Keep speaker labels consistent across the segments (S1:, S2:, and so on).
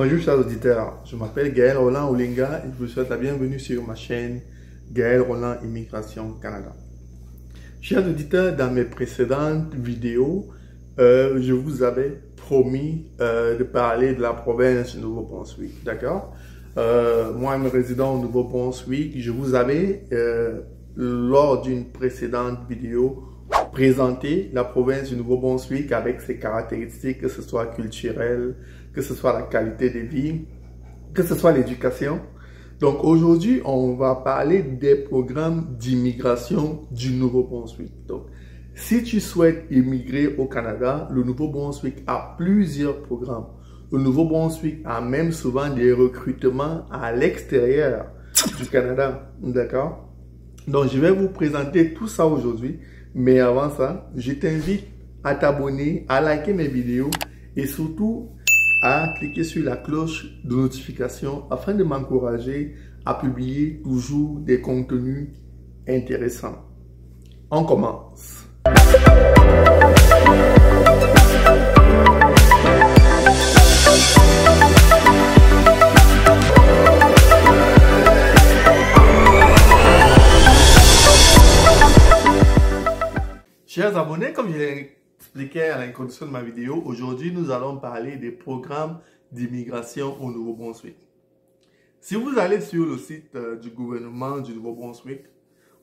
S1: Bonjour chers auditeurs, je m'appelle Gaël Roland Olinga et je vous souhaite la bienvenue sur ma chaîne Gaël Roland Immigration Canada. Chers auditeurs, dans mes précédentes vidéos, je vous avais promis de parler de la province du Nouveau-Brunswick, d'accord? Moi-même résident au Nouveau-Brunswick, je vous avais, lors d'une précédente vidéo, présenté la province du Nouveau-Brunswick avec ses caractéristiques, que ce soit culturelles, que ce soit la qualité de vie, que ce soit l'éducation. Donc aujourd'hui, on va parler des programmes d'immigration du Nouveau-Brunswick. Donc, si tu souhaites immigrer au Canada, le Nouveau-Brunswick a plusieurs programmes. Le Nouveau-Brunswick a même souvent des recrutements à l'extérieur du Canada, d'accord? Donc, je vais vous présenter tout ça aujourd'hui. Mais avant ça, je t'invite à t'abonner, à liker mes vidéos et surtout à cliquer sur la cloche de notification afin de m'encourager à publier toujours des contenus intéressants. On commence. Chers abonnés, comme je l'ai expliqué à l'introduction de ma vidéo, aujourd'hui nous allons parler des programmes d'immigration au Nouveau-Brunswick. Si vous allez sur le site du gouvernement du Nouveau-Brunswick,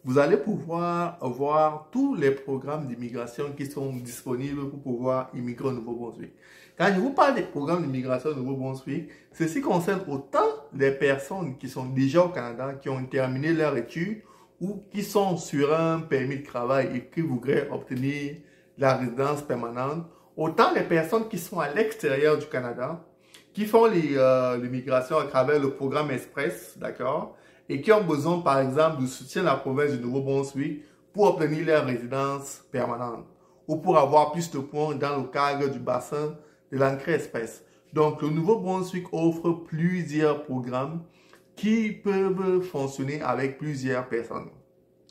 S1: vous allez pouvoir voir tous les programmes d'immigration qui sont disponibles pour pouvoir immigrer au Nouveau-Brunswick. Quand je vous parle des programmes d'immigration au Nouveau-Brunswick, ceci concerne autant les personnes qui sont déjà au Canada, qui ont terminé leur étude, ou qui sont sur un permis de travail et qui voudraient obtenir la résidence permanente, autant les personnes qui sont à l'extérieur du Canada, qui font l'immigration à travers le programme Express, d'accord, et qui ont besoin, par exemple, du soutien de la province du Nouveau-Brunswick pour obtenir leur résidence permanente ou pour avoir plus de points dans le cadre du bassin de l'entrée Express. Donc, le Nouveau-Brunswick offre plusieurs programmes qui peuvent fonctionner avec plusieurs personnes.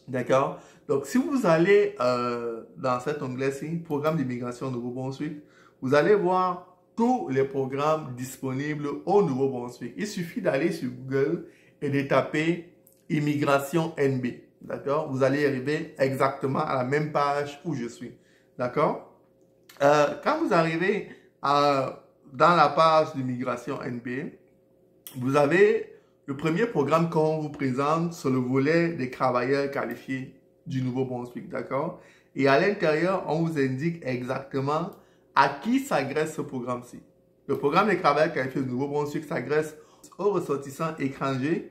S1: D'accord? Donc, si vous allez dans cet onglet-ci, Programme d'immigration au Nouveau-Brunswick, vous allez voir tous les programmes disponibles au Nouveau-Brunswick. Il suffit d'aller sur Google et de taper Immigration NB. D'accord? Vous allez arriver exactement à la même page où je suis. D'accord? Quand vous arrivez dans la page d'immigration NB, vous avez le premier programme qu'on vous présente sur le volet des travailleurs qualifiés du Nouveau-Brunswick, d'accord? Et à l'intérieur, on vous indique exactement à qui s'adresse ce programme-ci. Le programme des travailleurs qualifiés du Nouveau-Brunswick s'adresse aux ressortissants étrangers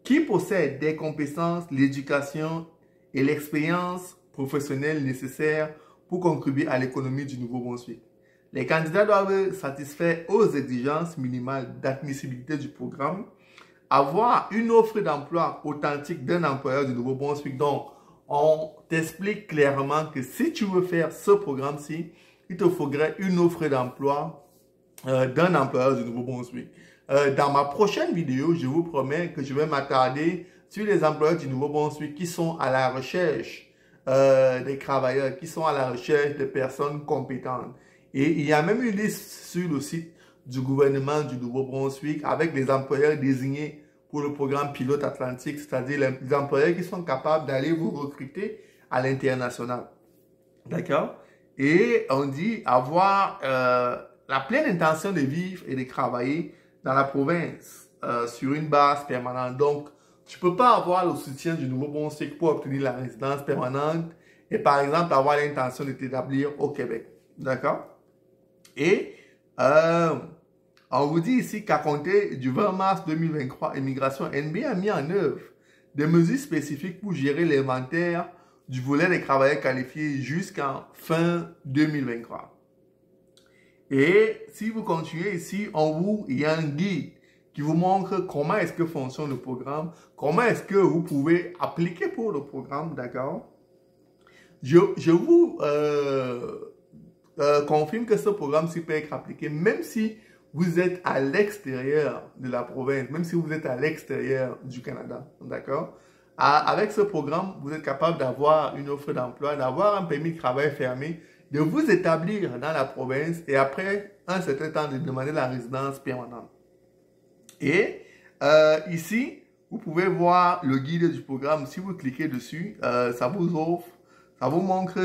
S1: qui possèdent des compétences, l'éducation et l'expérience professionnelle nécessaires pour contribuer à l'économie du Nouveau-Brunswick. Les candidats doivent satisfaire aux exigences minimales d'admissibilité du programme, avoir une offre d'emploi authentique d'un employeur du Nouveau-Brunswick. Donc, on t'explique clairement que si tu veux faire ce programme-ci, il te faudrait une offre d'emploi d'un employeur du Nouveau-Brunswick. Dans ma prochaine vidéo, je vous promets que je vais m'attarder sur les employeurs du Nouveau-Brunswick qui sont à la recherche des travailleurs, qui sont à la recherche de personnes compétentes. Et il y a même une liste sur le site du gouvernement du Nouveau-Brunswick avec les employeurs désignés pour le programme Pilote Atlantique, c'est-à-dire les employeurs qui sont capables d'aller vous recruter à l'international. D'accord? Et on dit avoir la pleine intention de vivre et de travailler dans la province sur une base permanente. Donc, tu ne peux pas avoir le soutien du Nouveau-Brunswick pour obtenir la résidence permanente et par exemple avoir l'intention de t'établir au Québec. D'accord? Et on vous dit ici qu'à compter du 20 mars 2023, Immigration NB a mis en œuvre des mesures spécifiques pour gérer l'inventaire du volet des travailleurs qualifiés jusqu'en fin 2023. Et si vous continuez ici, il y a un guide qui vous montre comment est-ce que fonctionne le programme, comment est-ce que vous pouvez appliquer pour le programme, d'accord? Je vous confirme que ce programme-ci peut être appliqué même si vous êtes à l'extérieur de la province, même si vous êtes à l'extérieur du Canada, d'accord? Avec ce programme, vous êtes capable d'avoir une offre d'emploi, d'avoir un permis de travail fermé, de vous établir dans la province et après un certain temps de demander la résidence permanente. Et ici, vous pouvez voir le guide du programme. Si vous cliquez dessus, ça vous offre, ça vous montre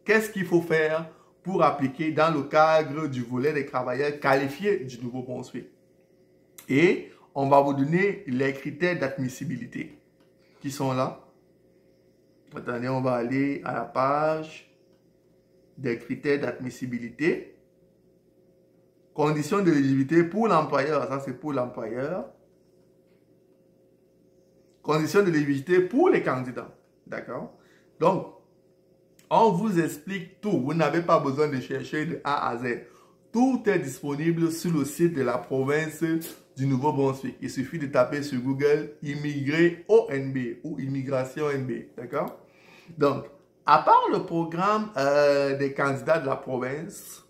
S1: qu'est-ce qu'il faut faire pour appliquer dans le cadre du volet des travailleurs qualifiés du Nouveau-Brunswick. Et on va vous donner les critères d'admissibilité qui sont là. Attendez, on va aller à la page des critères d'admissibilité. Conditions d'éligibilité pour l'employeur, ça c'est pour l'employeur. Conditions d'éligibilité pour les candidats, d'accord? Donc, on vous explique tout. Vous n'avez pas besoin de chercher de A à Z. Tout est disponible sur le site de la province du Nouveau-Brunswick. Il suffit de taper sur Google « Immigré ONB » ou « Immigration NB », d'accord? Donc, à part le programme des candidats de la province,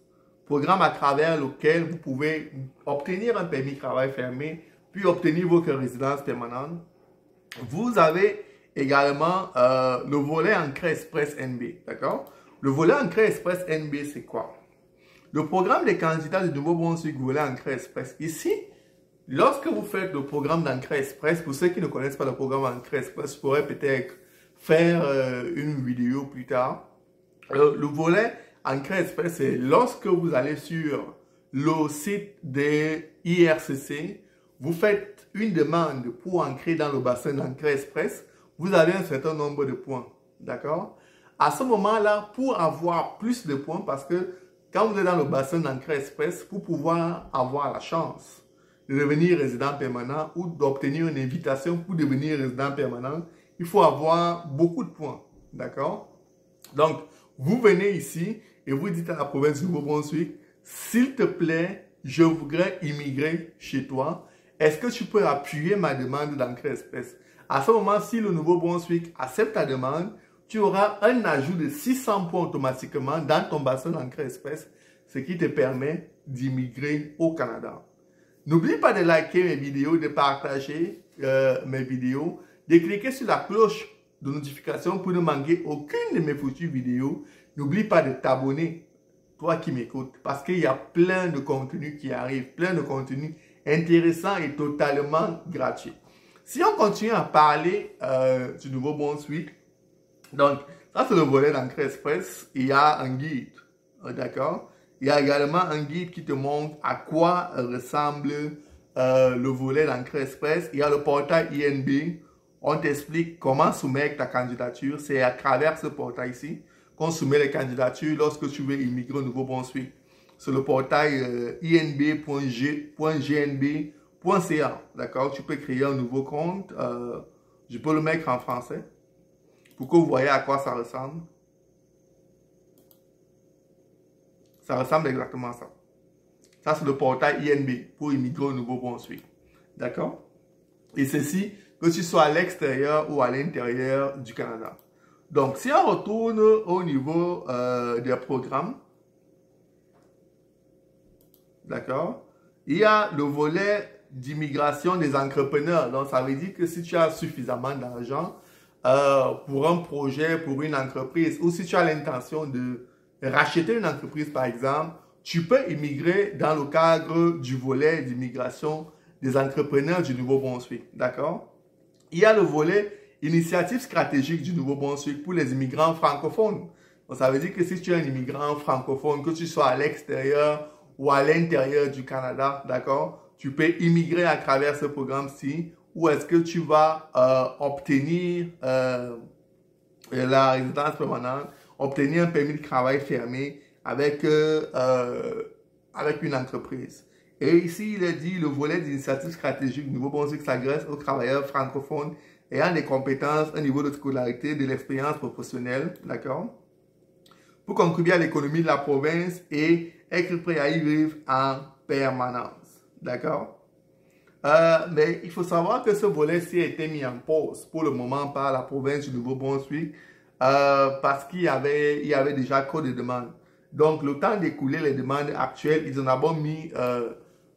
S1: programme à travers lequel vous pouvez obtenir un permis de travail fermé, puis obtenir votre résidence permanente, vous avez également le volet Entrée Express NB, d'accord? Le volet Entrée Express NB, c'est quoi? Le programme des candidats du Nouveau-Brunswick, volet Entrée Express. Ici, lorsque vous faites le programme d'Entrée Express, pour ceux qui ne connaissent pas le programme Entrée Express, je pourrais peut-être faire une vidéo plus tard. Le volet Entrée Express, c'est lorsque vous allez sur le site des IRCC, vous faites une demande pour entrer dans le bassin d'Entrée Express, vous avez un certain nombre de points, d'accord? À ce moment-là, pour avoir plus de points, parce que quand vous êtes dans le bassin d'Entrée Express, pour pouvoir avoir la chance de devenir résident permanent ou d'obtenir une invitation pour devenir résident permanent, il faut avoir beaucoup de points, d'accord? Donc, vous venez ici et vous dites à la province du Nouveau-Brunswick, s'il te plaît, je voudrais immigrer chez toi. Est-ce que tu peux appuyer ma demande d'Entrée Express? À ce moment, si le Nouveau-Brunswick accepte ta demande, tu auras un ajout de 600 points automatiquement dans ton bassin d'Entrée Express, ce qui te permet d'immigrer au Canada. N'oublie pas de liker mes vidéos, de partager mes vidéos, de cliquer sur la cloche de notification pour ne manquer aucune de mes futures vidéos. N'oublie pas de t'abonner, toi qui m'écoutes, parce qu'il y a plein de contenus qui arrivent, plein de contenus intéressants et totalement gratuits. Si on continue à parler du Nouveau-Brunswick, donc ça c'est le volet d'Entrée Express, il y a un guide, d'accord? Il y a également un guide qui te montre à quoi ressemble le volet d'Entrée Express. Il y a le portail INB. On t'explique comment soumettre ta candidature. C'est à travers ce portail-ci qu'on soumet les candidatures lorsque tu veux immigrer au Nouveau-Brunswick. C'est le portail inb.gnb.ca. D'accord? Tu peux créer un nouveau compte. Je peux le mettre en français pour que vous voyez à quoi ça ressemble. Ça ressemble exactement à ça. Ça, c'est le portail INB pour immigrer au Nouveau-Brunswick. D'accord? Et ceci, que tu sois à l'extérieur ou à l'intérieur du Canada. Donc, si on retourne au niveau des programmes, d'accord, il y a le volet d'immigration des entrepreneurs. Donc, ça veut dire que si tu as suffisamment d'argent pour un projet, pour une entreprise, ou si tu as l'intention de racheter une entreprise, par exemple, tu peux immigrer dans le cadre du volet d'immigration des entrepreneurs du Nouveau-Brunswick. D'accord? Il y a le volet initiative stratégique du Nouveau-Brunswick pour les immigrants francophones. Donc, ça veut dire que si tu es un immigrant francophone, que tu sois à l'extérieur ou à l'intérieur du Canada, d'accord, tu peux immigrer à travers ce programme-ci, ou est-ce que tu vas obtenir la résidence permanente, obtenir un permis de travail fermé avec une entreprise. Et ici, il est dit, le volet d'initiative stratégique du Nouveau-Brunswick s'adresse aux travailleurs francophones ayant des compétences, un niveau de scolarité, de l'expérience professionnelle, d'accord, pour contribuer à l'économie de la province et être prêt à y vivre en permanence, d'accord. Mais il faut savoir que ce volet-ci a été mis en pause pour le moment par la province du Nouveau-Brunswick parce qu'il y avait déjà trop de demandes. Donc, le temps d'écouler les demandes actuelles, ils en ont mis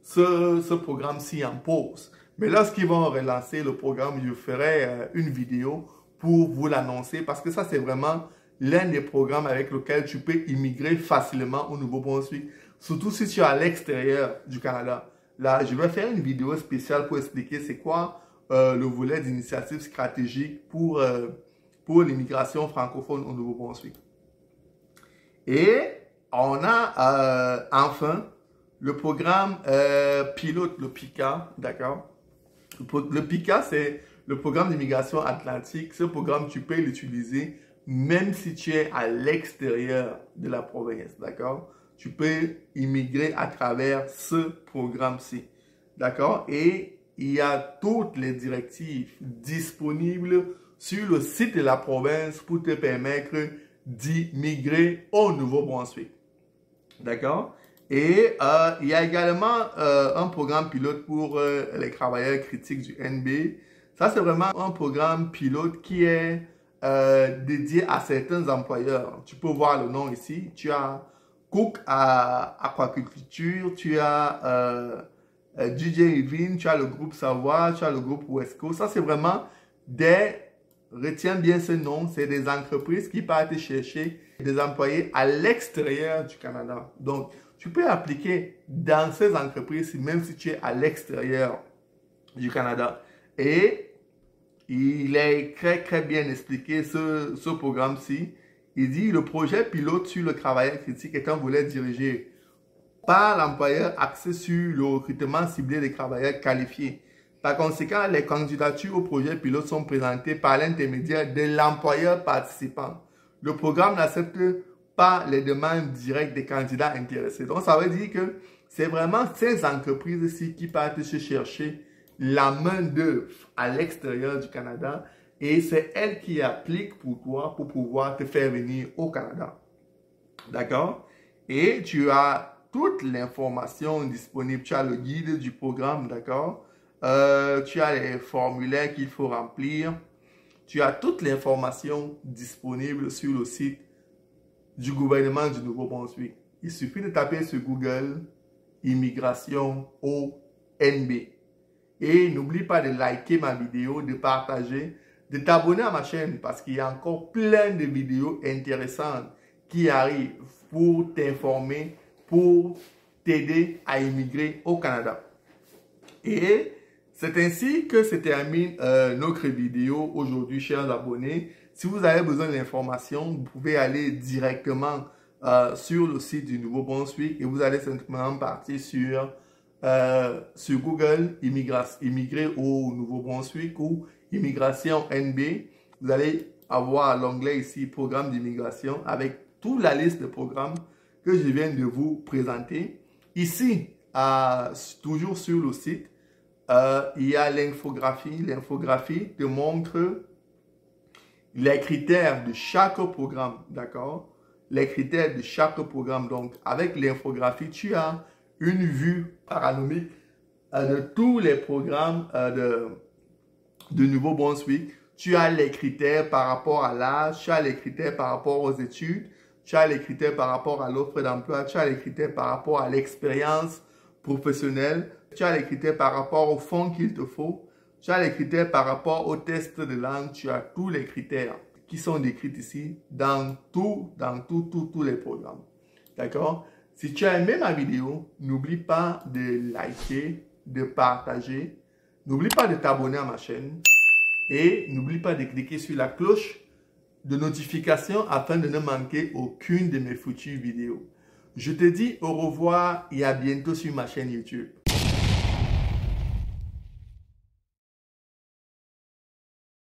S1: ce programme-ci en pause. Mais lorsqu'ils vont relancer le programme, je ferai une vidéo pour vous l'annoncer parce que ça, c'est vraiment l'un des programmes avec lequel tu peux immigrer facilement au Nouveau-Brunswick, surtout si tu es à l'extérieur du Canada. là, je vais faire une vidéo spéciale pour expliquer c'est quoi le volet d'initiative stratégique pour l'immigration francophone au Nouveau-Brunswick. Et on a enfin le programme pilote, le PICA, d'accord? Le PICA, c'est le programme d'immigration atlantique. Ce programme, tu peux l'utiliser même si tu es à l'extérieur de la province, d'accord? Tu peux immigrer à travers ce programme-ci, d'accord? Et il y a toutes les directives disponibles sur le site de la province pour te permettre d'immigrer au Nouveau-Brunswick, d'accord? Et il y a également un programme pilote pour les travailleurs critiques du NB. Ça, c'est vraiment un programme pilote qui est dédié à certains employeurs. Tu peux voir le nom ici. Tu as Cook à Aquaculture, tu as DJ Evin, tu as le groupe Savoir, tu as le groupe Wesco. Ça, c'est vraiment retiens bien ce nom, c'est des entreprises qui partent chercher des employés à l'extérieur du Canada. Donc, tu peux appliquer dans ces entreprises même si tu es à l'extérieur du Canada. Et il est très bien expliqué ce programme-ci. Il dit le projet pilote sur le travailleur critique est un volet dirigé par l'employeur axé sur le recrutement ciblé des travailleurs qualifiés. Par conséquent, les candidatures au projet pilote sont présentées par l'intermédiaire de l'employeur participant. Le programme n'accepte pas les demandes directes des candidats intéressés. Donc, ça veut dire que c'est vraiment ces entreprises-ci qui partent se chercher la main-d'œuvre à l'extérieur du Canada et c'est elles qui appliquent pour toi pour pouvoir te faire venir au Canada. D'accord? Et tu as toute l'information disponible. Tu as le guide du programme, d'accord? Tu as les formulaires qu'il faut remplir. Tu as toute l'information disponible sur le site du gouvernement du Nouveau-Brunswick. Il suffit de taper sur Google Immigration au NB. Et n'oublie pas de liker ma vidéo, de partager, de t'abonner à ma chaîne parce qu'il y a encore plein de vidéos intéressantes qui arrivent pour t'informer, pour t'aider à immigrer au Canada. Et c'est ainsi que se termine notre vidéo aujourd'hui, chers abonnés. Si vous avez besoin d'informations, vous pouvez aller directement sur le site du Nouveau-Brunswick et vous allez simplement partir sur Google, immigrer au Nouveau-Brunswick ou immigration NB. Vous allez avoir l'onglet ici, programme d'immigration, avec toute la liste de programmes que je viens de vous présenter. Ici, toujours sur le site, il y a l'infographie. L'infographie te montre les critères de chaque programme, d'accord? Les critères de chaque programme. Donc, avec l'infographie, tu as une vue panoramique de tous les programmes de Nouveau-Brunswick. Tu as les critères par rapport à l'âge, tu as les critères par rapport aux études, tu as les critères par rapport à l'offre d'emploi, tu as les critères par rapport à l'expérience professionnelle, tu as les critères par rapport au fonds qu'il te faut, tu as les critères par rapport au test de langue, tu as tous les critères qui sont décrits ici dans tous les programmes. D'accord? Si tu as aimé ma vidéo, n'oublie pas de liker, de partager, n'oublie pas de t'abonner à ma chaîne et n'oublie pas de cliquer sur la cloche de notification afin de ne manquer aucune de mes futures vidéos. Je te dis au revoir et à bientôt sur ma chaîne YouTube.